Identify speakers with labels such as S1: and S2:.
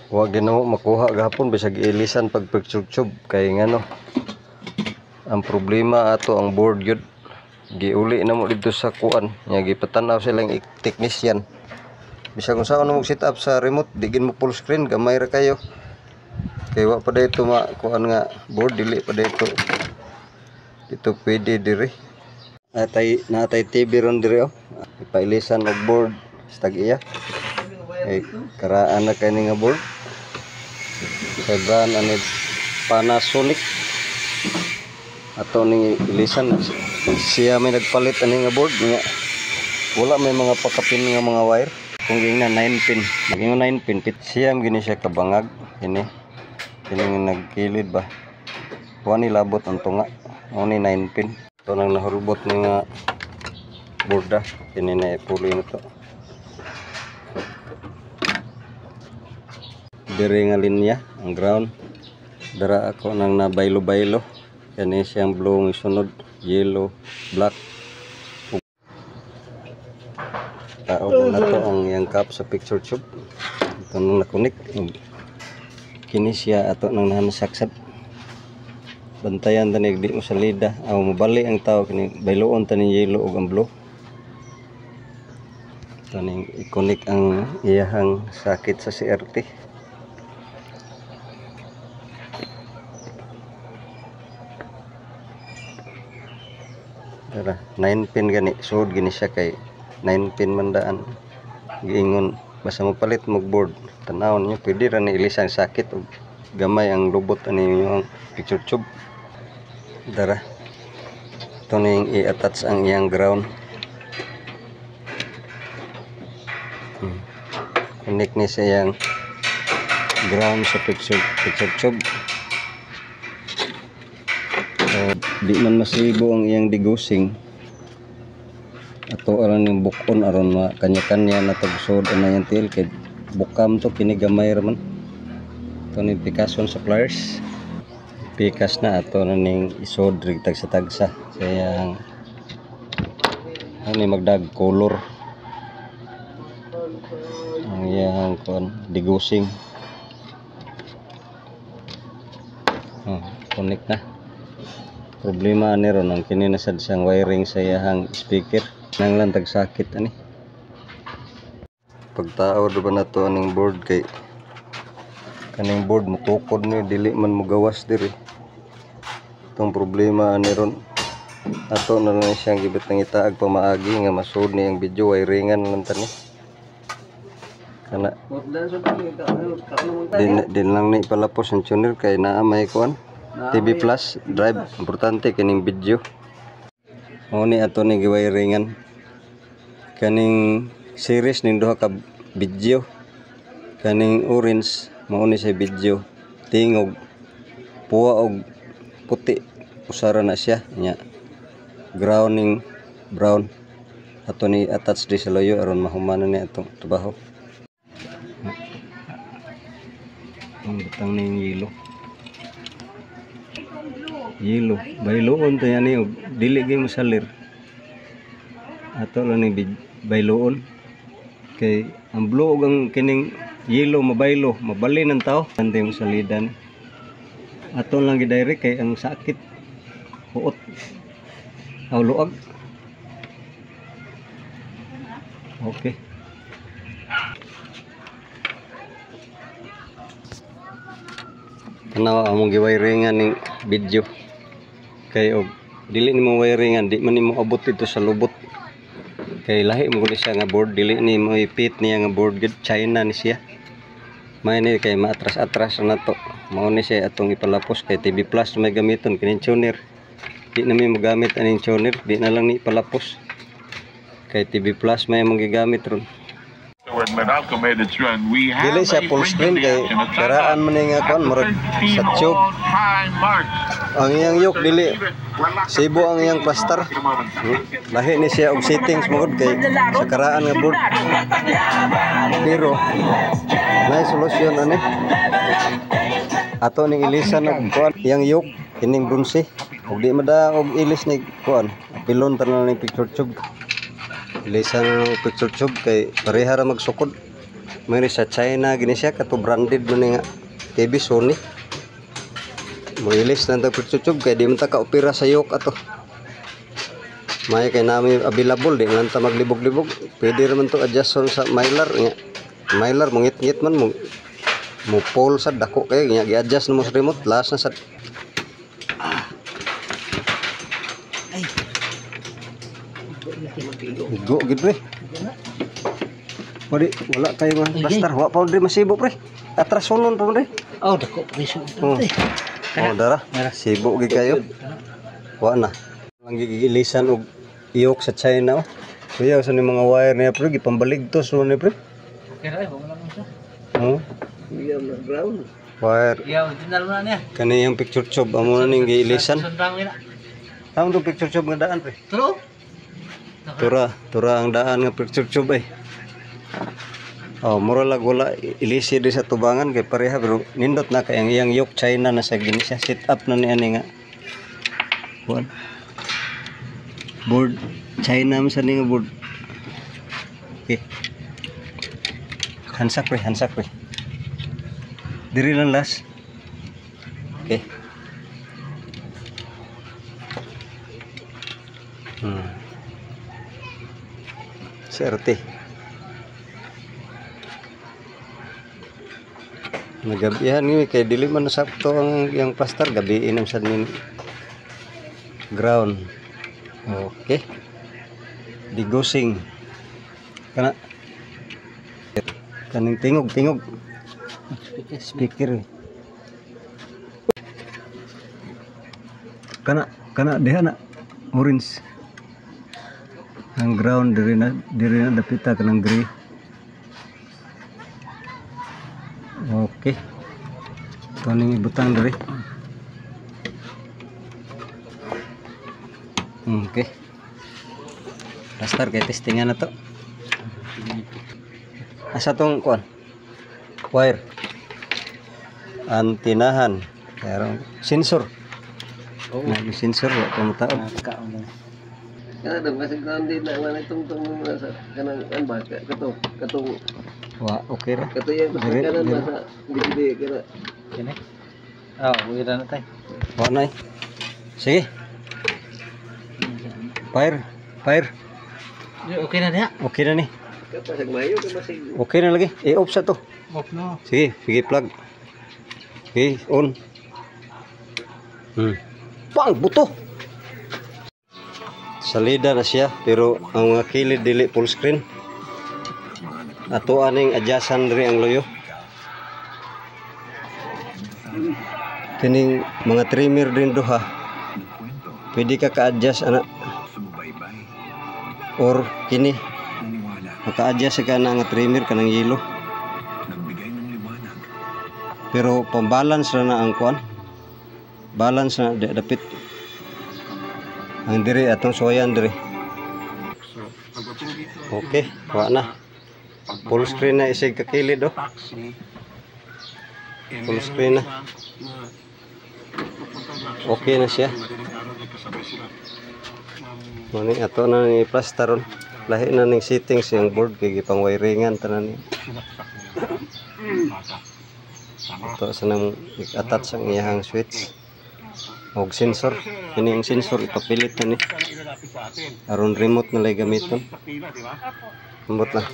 S1: Wa ginoo makuha gahapon bisag ilisan pag picture-tube kay ngano. Ang problema ato ang board yun. Giuli na mo dito sa kuan. Nya gipatanaw silang technician. Bisag kung saan mo set up sa remote, digin mo full screen, gamay ra kayo. Kay wa pa dito kuan nga board dili pa dito. Dito pwede diri. Natay TV ron diri oh. Ipailisan og board stag iya. Kay karaan na kay nga board. Sa brand ani Panasonic. Ato ning ilisan siya may nagpalit ani nga board nga wala may mga pakapin nga mga wire kung gina 9 pin maging 9 pin pit siya gini siya kabangag ini nagkilid ba wani labot ang tunga oni 9 pin to nang nahulbot ni nga borda ini na puloy na to diri nga linya ang ground dara ako nang nabaylo-baylo. Kani siyang blue ng sunod, yellow, black. Taob na to ang iyang cap sa picture tube. Ito nang nakunik. Kini siya ato nang nanasaksad. Bantayan tanig di mo salida. Aw mabali ang tao kini bayloon taning yellow ug ang blue. Taning ikonik ang iyahang sakit sa CRT. Tara, 9 pin gani, suod gini siya kay 9 pin mandaan. Giingon basta mo palit mo board. Tanawon niyo pwede ra ni ilisang sakit og gamay ang lubot ani yung picture tube. Tara. Ito ning i-attach ang iyang ground. Connect ni sa iyang ground sa picture tube. Di man masibo ang iyang digusing ato aron yung bukon aron kanya-kanya na tagsod na yung tail kay bukam to kinigamay raman ito ni pikason sa pliers pikas na ato na ning isod rig tagsa-tagsa sa iyang ano magdag color ang iyang digusing connect na. Problema ani ron ang kini nasad siyang wiring sa iyahang speaker nang lang tagsakit ani. Pagtao ba na to aning board kay kaning board mutukod ni dili man mo gawas diri. Itong problema ani ron ato na lang siyang gibitang itaag pamaagi nga masud ni ang video wiringan lang tani. Kana din lang ni palapos ang tuner kay naa may kuan TV Plus drive importante kining video. Mao ni ato ni giwiringan kaning series ning duha ka video. Kaning orange mao ni sa video tingog puwa og puti usara na siya nya ground ning brown ato ni attach di sa loyo aron mahumanan ni atong trabaho. Ang butang ning yellow bayloon to yan ni dili gyud masalir ato lang ni bayloon kay ang blue ug ang kining yellow mabaylo mabali ng tao ante mo salidan ato lang gidirect kay ang sakit huot aw luag okay. Tanaw among giwiringan ning video kay og dili nimo wiringan di man nimo abot dito sa lubot kay lahi mo guni siya nga board dili nimo ipit niya nga board gid China ni siya may ni kay maatras-atras na to mao ni siya atong ipalapos kay TV Plus may gamiton kining tuner di na mi magamit aning tuner di na lang ni ipalapos kay TV Plus may magigamit ron. Dili siya full screen kay karaan man nga kon murag sa tube. Ang iyang yok dili sibo ang iyang plaster. Lahi ni siya og settings magud kay sa karaan nga board. Pero may solusyon ani. Ato ning ilisan og kuan iyang yok kining bronze. Og di mada og ilis ni kuan. Pilon tanan ning picture tube. Ilisan ng picture tube kay pareha ra magsukod May sa China gini siya kato branded man nga TV Sony. Mo ilis na ta picture kay di man ta ka opera sa yok ato. May kay nami available di man ta maglibog-libog. Pwede ra man to adjust sa mylar nya. Mylar mongit-ngit man mo pull sa dako kay nya gi-adjust mo sa remote last na sa Go gid pre. Pwede wala kayo nga bastar. Wa pa rin masibo pre. Atras sunon pa pre.
S2: Oh, dako preso.
S1: Oh dara. Sibo gid kayo. Wa na. Ang gigilisan og iyok sa China. Kuya sa ni mga wire niya pre gipambaligtos so ni pre.
S2: Okay ra mo lang sa.
S1: Oh.
S2: Iya na ground.
S1: Wire.
S2: Iya original na niya.
S1: Kani yung picture tube amo na ning giilisan.
S2: Sundang ina.
S1: Tawon do picture tube nga daan pre.
S2: True.
S1: Tura ang daan nga picture tube ay. Oh, mura lag wala ilisi di sa tubangan kay pareha pero nindot na kay ang iyang yok China na sa gini siya set up na ni ani nga. Kuan. Board China man sa ni nga board. Okay. Hansak pre. Diri lang las. Okay. Serte. Nagabihan ni kay dili man sakto ang yang plaster gabi inam sa nin ground. Okay. Digosing. Kana kaning tingog. Speaker. Kana diha na orange. Ang ground diri na dapita kanang gray. Okay. Ito ning ibutang diri. Okay. Plaster kay testingan na to. Asa tong kuan? Wire. Antinahan. Karong sensor.
S2: Oh,
S1: Nag sensor wa pa mataod.
S2: kana daw kasi grounded na man itong sa kanang ba katong
S1: Wa okay ra.
S2: kato yang kanan sa DVD kana. Kini. Wala na tay.
S1: Wa na. Sige. Fire.
S2: Okay na niya.
S1: Okay na ni.
S2: Kapasag mayo kapasag.
S1: Okay na lagi. I-off sa to.
S2: Off no.
S1: Sige, plug. Okay, on. Pang buto. Salida na siya pero ang mga kilid dili full screen. Ato aning adjustan diri ang loyo. Kining mga trimmer din duha. Pwede ka ka-adjust ana. Or kini maka-adjust ka na nga trimmer kanang yelo. Pero pambalance na ang kuan. Balance na dapit. Ang diri atong soyan diri. Okay, wa na. Full screen na isig kakilid do. Full screen na. Okay na siya. Mani ato na ni plasteron. Lahi na ning settings yung board kay gipang wiringan tanan ni. Ito sa nang attach ang iyang switch. Og sensor. Kini ang sensor ipapilit na ni. Aron remote na lay gamiton. Ambot na.